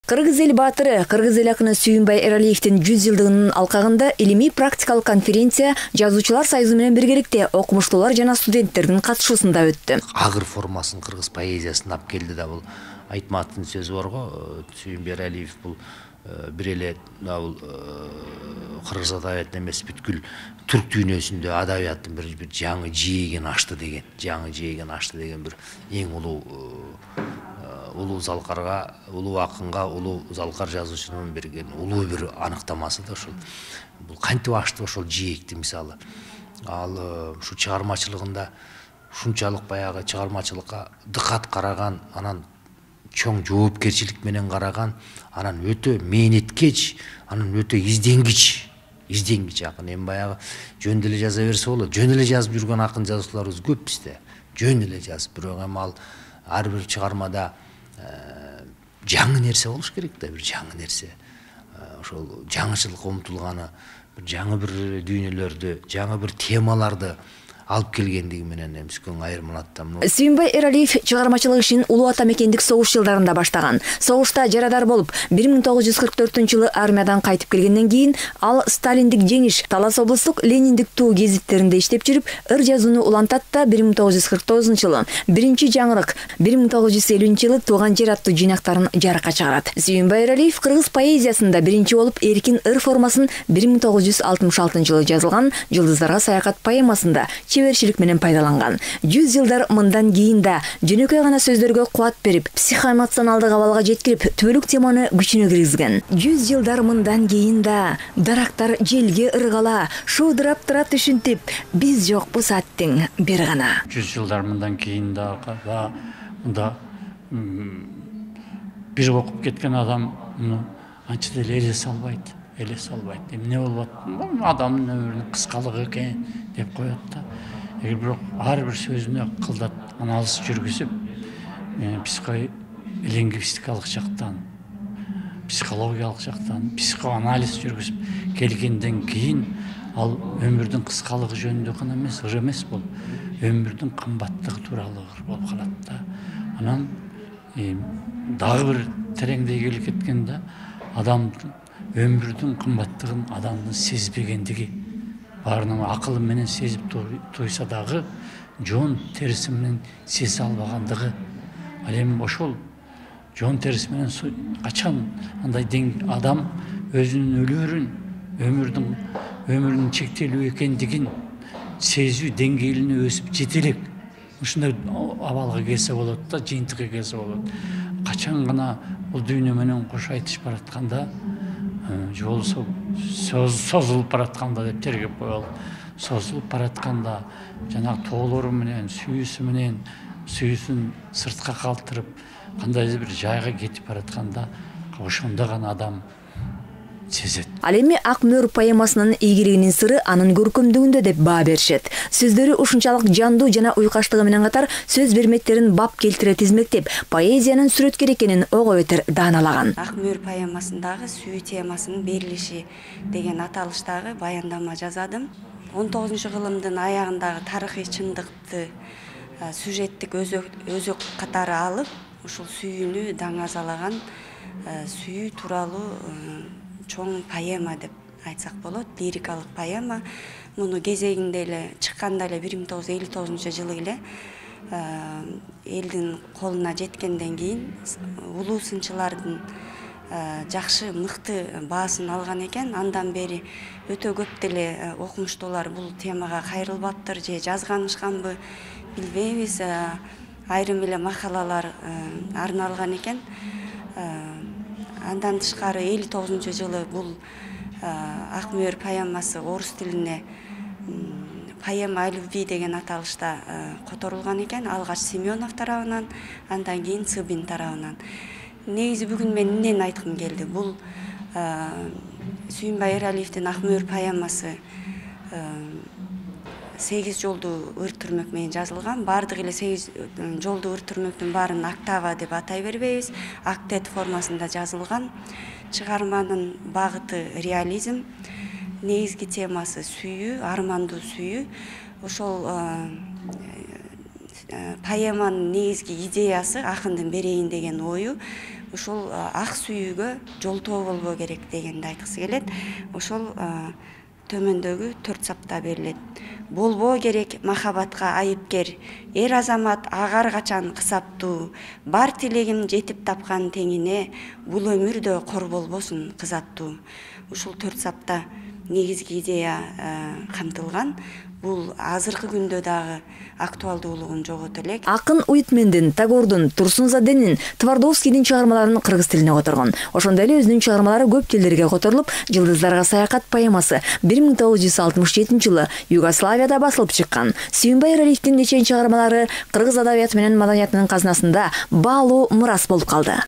Кыргыз эл баатыры, кыргыз эл акыны Сүйүнбай Эралиевдин 100 жылдыгынын алкагында илимий практикалык конференция жазуучулар союзу менен биргеликте окумуштуулар жана студенттердин катышуусунда өттү. Агыр формасын кыргыз поэзиясына алып келди да, бул айтматтын сөзү бар го. Сүйүнбай Эралиев бул бир эле бул кыргыз адабиятында эмес, бүткүл түрк дүйнөсүндө адабияттын бир жаңы жээгин ачты деген бир эң улуу залкарга, улуу акынга, улуу залкар жазуучунун берген улуу бир аныктамасы да ошол. Бул кантип ачты ошол жээгти, мисалы. Ал ушу чыгармачылыгында ушунчалык баягы чыгармачылыкка дыкат караган, анан чоң жоопкерчилик менен караган, анан өтө мээнеткеч, анан өтө изденгич акын. Эми баягы жөн деле жаза берсе болот. Жөн эле жазып жүргөн акын жазуучуларыбыз көп бизде. Жөн эле жазып, бирок эми ал ар бир чыгармада жаңы нерсе болуш керек да, бир жаңы нерсе. Ошол жаңычылыкка умтулганы, жаңы бир дүйнөлөрдү, жаңы бир темаларды алып келгендиги менен эмискөн айырмалаттым. Сүйүнбай Эралиев чыгармачылык ишин улуу ата мекендик согуш жылдарында баштаган. Согушта жарадар болуп, 1944-жылы армиядан кайтып келгенден кийин ал Сталиндик жеңиш, Талас облустук Лениндик туу гезиттеринде иштеп жүрүп, ыр жазууну улантат да 1949-жылы Биринчи жаңырык, 1950-жылы Тууган жер аттуу жыйнактарын жарыкка чыгарат. Сүйүнбай Эралиев кыргыз поэзиясында биринчи болуп эркин ыр формасын 1966-жылы жазылган Жылдыздарга саякат поэмасында чеберчилик менен пайдаланган. 100 жылдар мындан кийин да жөнөкөй гана сөздөргө кубат берип, психоэмоционалдык абалга жеткирип, түбөлүк теманы күчүнө киргизген. 100 жылдар мындан кийин да дарактар желге ыргала, шуудурап турат ушинтип, биз жокпуз аттың бир гана. 100 жылдар мындан кийин да мында бир окуп кеткен адам анча деле эле салбайт. Эмне болуп атты? Адамдын өмүрүнүн кыскалыгы экен деп коет да. Бирок ар бир сөзүнө кылдат анализ жүргүзүп, психолингвистикалык жактан, психологиялык жактан, психоанализ жүргүзүп келгенден кийин ал өмүрдүн кыскалыгы жөнүндө гана эмес, ыр эмес бул. Өмүрдүн кымбаттыгы тууралуу ыр болуп калат да. Анан дагы бир тереңдей келип кеткенде адамдын өмүрдүн кымбаттыгын адамдын сезбегендиги, баарына акылы менен сезип туйса дагы жон териси менен сезе албагандыгы. Ал эми ошол жон териси менен качан андай адам өзүнүн өлөөрүн, өмүрүнүн чектелүү экендигин сезүү деңгээлине өсүп жете элек ушундай абалга келсе болот да, жыйынтыкка келсе болот. Качан гана бул дүйнө менен кош айтышып баратканда, же болбосо созулуп баратканда деп тергеп коелу. Созулуп баратканда жанагы тоолору менен, сүйүүсүн сыртка калтырып, кандайдыр бир жайга кетип баратканда, ошондо гана адам сезет. Ал эми Ак мөр поэмасынын ийгилигинин сыры анын көркөмдүгүндө деп баа беришет. Сөздөрү ушунчалык жандуу жана уйкаштыгы менен катар сөз берметтерин бап келтире тизмектеп, поэзиянын сүрөткер экенин ого бетер дааналаган. Ак мөр поэмасындагы сүйүү темасынын берилиши деген аталыштагы баяндама жазадым. 19-кылымдын аягындагы тарыхый чындыкты сюжеттик өзөк катары алып, ушул сүйүүнү даңазалаган сүйүү тууралуу чоң поэма деп айтсак болот, лирикалык поэма. Муну кезегинде эле чыкканда эле 1959-жылы эле элдин колуна жеткенден кийин улуу сынчылардын жакшы мыкты баасын алган экен. Андан бери өтө көп деле окумуштуулар бул темага кайрылбаптыр же жазганышканбы билбейбиз. Айрым эле макалалар арналган экен. Андан тышкары 59-жылы бул Ак мөр поэмасы орус тилине поэма о любви деген аталышта которулган экен. Алгач Семенов тарабынан, андан кийин Цыбин тарабынан. Негизи бүгүн мен эмнени айткым келди? Бул Сүйүнбай Эралиевдин Ак мөр поэмасы 8 жолдуу ыр түрмөк менен жазылган. Бардык эле 8 жолдуу ыр түрмөктүн баарын октава деп атай бербейбиз. Актет формасында жазылган. Чыгарманын багыты реализм, негизги темасы сүйүү, армандуу сүйүү. Ошол поэманын негизги идеясы акындын берейин деген ою ушул ак сүйүүгө жолтоо болбоо керек дегенди айткысы келет. Ошол төмөндөгү 4 сапта берилет. Болбоо керек махабатка айыпкер, эр азамат агар качан кысаптуу, бар тилегим жетип тапкан теңине, бул өмүрдө кор болбосун кызаттуу. Ушул 4 сапта негизги идея камтылган. Бул азыркы күндө дагы актуалдуулугун жогото элек. Акын Уитмендин, Тагордун, Турсунзаденин, Твардовскийдин чыгармаларын кыргыз тилине которгон. Ошондой эле өзүнүн чыгармалары көп тилдерге которулуп, Жылдыздарга саякат поэмасы 1967 жылы Югославияда басылып чыккан. Сүйүнбай Эралиевдин нечен чыгармалары кыргыз адабияты менен маданиятынын казынасында баалуу мурас болуп калды.